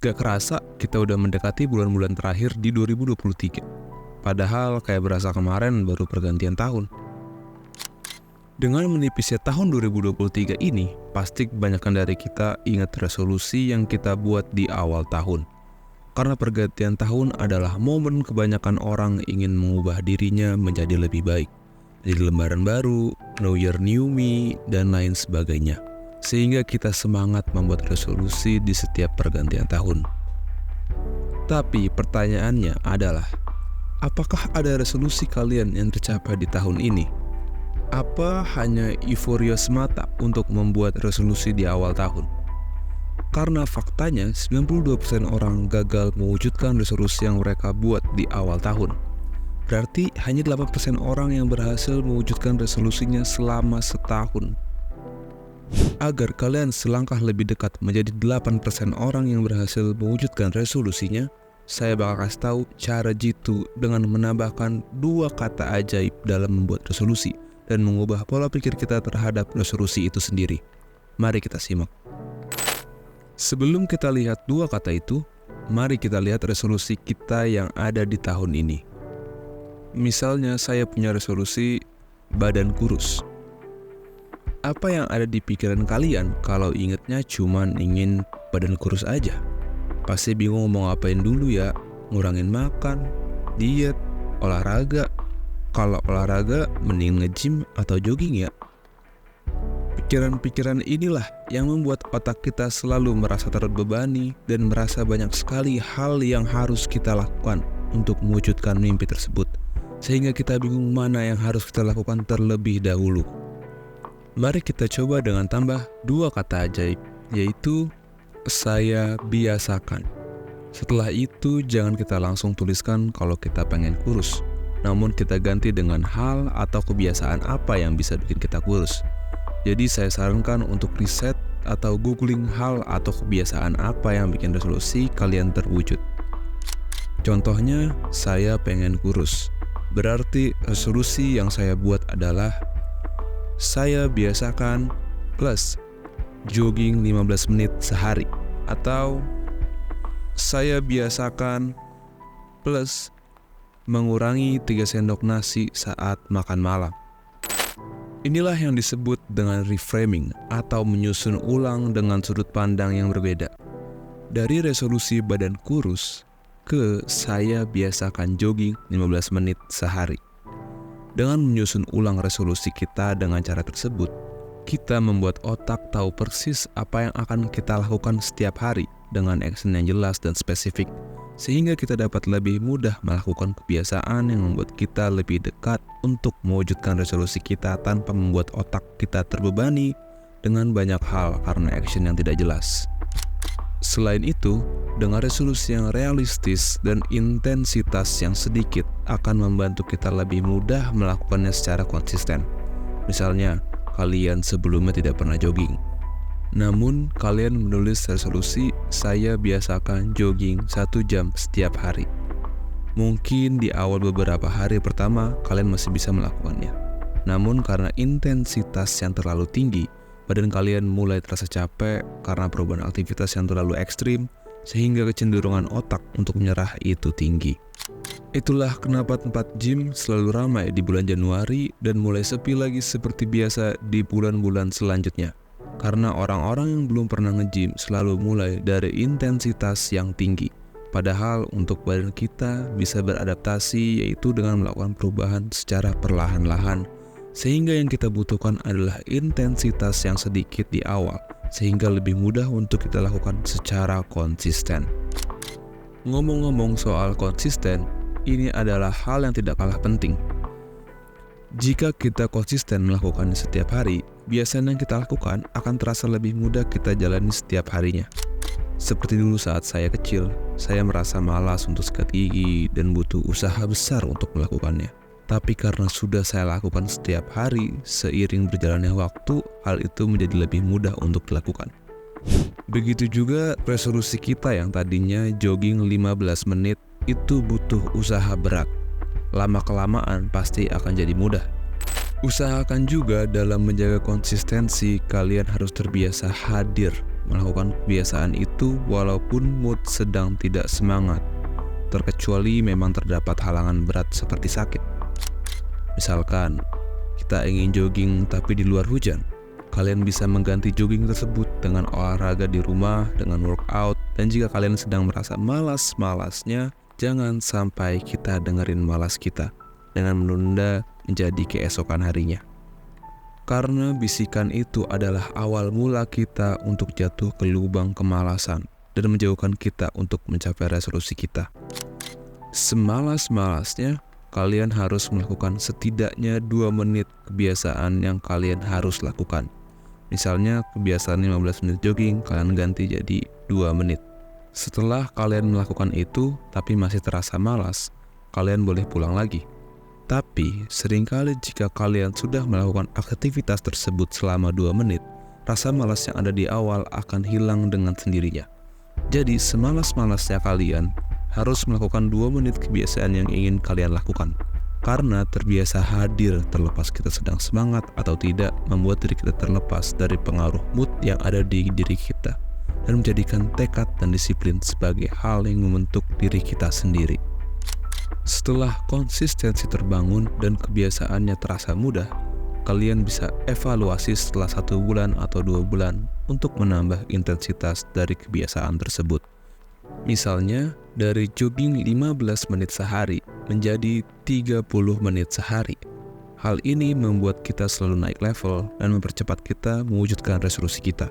Gak kerasa kita udah mendekati bulan-bulan terakhir di 2023. Padahal kayak berasa kemarin baru pergantian tahun. Dengan menipisnya tahun 2023 ini, pasti kebanyakan dari kita ingat resolusi yang kita buat di awal tahun. Karena pergantian tahun adalah momen kebanyakan orang ingin mengubah dirinya menjadi lebih baik. Jadi lembaran baru, New Year New Me, dan lain sebagainya. Sehingga kita semangat membuat resolusi di setiap pergantian tahun. Tapi pertanyaannya adalah, apakah ada resolusi kalian yang tercapai di tahun ini? Apa hanya euforia semata untuk membuat resolusi di awal tahun? Karena faktanya 92% orang gagal mewujudkan resolusi yang mereka buat di awal tahun. Berarti hanya 8% orang yang berhasil mewujudkan resolusinya selama setahun. Agar kalian selangkah lebih dekat menjadi 8% orang yang berhasil mewujudkan resolusinya, saya bakal kasih tahu cara jitu dengan menambahkan 2 kata ajaib dalam membuat resolusi dan mengubah pola pikir kita terhadap resolusi itu sendiri. Mari kita simak. Sebelum kita lihat 2 kata itu, mari kita lihat resolusi kita yang ada di tahun ini. Misalnya saya punya resolusi badan kurus. Apa yang ada di pikiran kalian kalau ingetnya cuman ingin badan kurus aja? Pasti bingung mau ngapain dulu ya, ngurangin makan, diet, olahraga. Kalau olahraga mending nge-gym atau jogging ya. Pikiran-pikiran inilah yang membuat otak kita selalu merasa terbebani dan merasa banyak sekali hal yang harus kita lakukan untuk mewujudkan mimpi tersebut. Sehingga kita bingung mana yang harus kita lakukan terlebih dahulu. Mari kita coba dengan tambah 2 kata ajaib, yaitu saya biasakan. Setelah itu jangan kita langsung tuliskan kalau kita pengen kurus, namun kita ganti dengan hal atau kebiasaan apa yang bisa bikin kita kurus. Jadi saya sarankan untuk riset atau googling hal atau kebiasaan apa yang bikin resolusi kalian terwujud. Contohnya, saya pengen kurus. Berarti resolusi yang saya buat adalah saya biasakan plus jogging 15 menit sehari, atau saya biasakan plus mengurangi 3 sendok nasi saat makan malam. Inilah yang disebut dengan reframing atau menyusun ulang dengan sudut pandang yang berbeda. Dari resolusi badan kurus ke saya biasakan jogging 15 menit sehari. Dengan menyusun ulang resolusi kita dengan cara tersebut, kita membuat otak tahu persis apa yang akan kita lakukan setiap hari dengan action yang jelas dan spesifik, sehingga kita dapat lebih mudah melakukan kebiasaan yang membuat kita lebih dekat untuk mewujudkan resolusi kita tanpa membuat otak kita terbebani dengan banyak hal karena action yang tidak jelas. Selain itu, dengan resolusi yang realistis dan intensitas yang sedikit akan membantu kita lebih mudah melakukannya secara konsisten. Misalnya, kalian sebelumnya tidak pernah jogging. Namun, kalian menulis resolusi, saya biasakan jogging 1 jam setiap hari. Mungkin di awal beberapa hari pertama, kalian masih bisa melakukannya. Namun, karena intensitas yang terlalu tinggi, badan kalian mulai terasa capek karena perubahan aktivitas yang terlalu ekstrim, sehingga kecenderungan otak untuk menyerah itu tinggi. Itulah kenapa tempat gym selalu ramai di bulan Januari dan mulai sepi lagi seperti biasa di bulan-bulan selanjutnya. Karena orang-orang yang belum pernah nge-gym selalu mulai dari intensitas yang tinggi. Padahal untuk badan kita bisa beradaptasi, yaitu dengan melakukan perubahan secara perlahan-lahan. Sehingga yang kita butuhkan adalah intensitas yang sedikit di awal, sehingga lebih mudah untuk kita lakukan secara konsisten. Ngomong-ngomong soal konsisten, ini adalah hal yang tidak kalah penting. Jika kita konsisten melakukannya setiap hari, biasanya yang kita lakukan akan terasa lebih mudah kita jalani setiap harinya. Seperti dulu saat saya kecil, saya merasa malas untuk sikat gigi dan butuh usaha besar untuk melakukannya. Tapi karena sudah saya lakukan setiap hari, seiring berjalannya waktu, hal itu menjadi lebih mudah untuk dilakukan. Begitu juga resolusi kita yang tadinya jogging 15 menit itu butuh usaha berat. Lama-kelamaan pasti akan jadi mudah. Usahakan juga dalam menjaga konsistensi, kalian harus terbiasa hadir melakukan kebiasaan itu walaupun mood sedang tidak semangat, terkecuali memang terdapat halangan berat seperti sakit. Misalkan, kita ingin jogging tapi di luar hujan. Kalian bisa mengganti jogging tersebut dengan olahraga di rumah, dengan workout, dan jika kalian sedang merasa malas-malasnya, jangan sampai kita dengerin malas kita dengan menunda menjadi keesokan harinya. Karena bisikan itu adalah awal mula kita untuk jatuh ke lubang kemalasan dan menjauhkan kita untuk mencapai resolusi kita. Semalas-malasnya, kalian harus melakukan setidaknya 2 menit kebiasaan yang kalian harus lakukan. Misalnya kebiasaan 15 menit jogging, kalian ganti jadi 2 menit. Setelah kalian melakukan itu, tapi masih terasa malas, kalian boleh pulang lagi. Tapi, seringkali jika kalian sudah melakukan aktivitas tersebut selama 2 menit, rasa malas yang ada di awal akan hilang dengan sendirinya. Jadi, semalas-malasnya kalian harus melakukan 2 menit kebiasaan yang ingin kalian lakukan. Karena terbiasa hadir terlepas kita sedang semangat atau tidak membuat diri kita terlepas dari pengaruh mood yang ada di diri kita dan menjadikan tekad dan disiplin sebagai hal yang membentuk diri kita sendiri. Setelah konsistensi terbangun dan kebiasaannya terasa mudah, kalian bisa evaluasi setelah 1 bulan atau 2 bulan untuk menambah intensitas dari kebiasaan tersebut. Misalnya, dari jogging 15 menit sehari menjadi 30 menit sehari. Hal ini membuat kita selalu naik level dan mempercepat kita mewujudkan resolusi kita.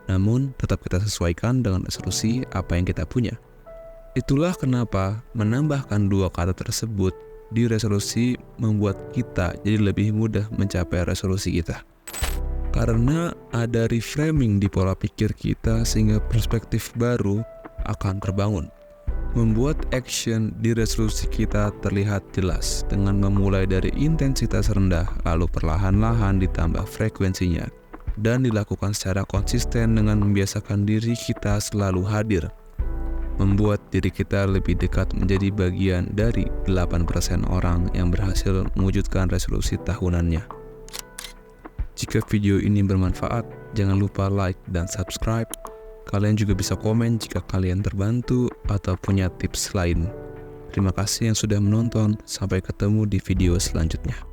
Namun, tetap kita sesuaikan dengan resolusi apa yang kita punya. Itulah kenapa menambahkan 2 kata tersebut di resolusi membuat kita jadi lebih mudah mencapai resolusi kita. Karena ada reframing di pola pikir kita sehingga perspektif baru akan terbangun. Membuat action di resolusi kita terlihat jelas dengan memulai dari intensitas rendah lalu perlahan-lahan ditambah frekuensinya dan dilakukan secara konsisten dengan membiasakan diri kita selalu hadir. Membuat diri kita lebih dekat menjadi bagian dari 8% orang yang berhasil mewujudkan resolusi tahunannya. Jika video ini bermanfaat, jangan lupa like dan subscribe. Kalian juga bisa komen jika kalian terbantu atau punya tips lain. Terima kasih yang sudah menonton. Sampai ketemu di video selanjutnya.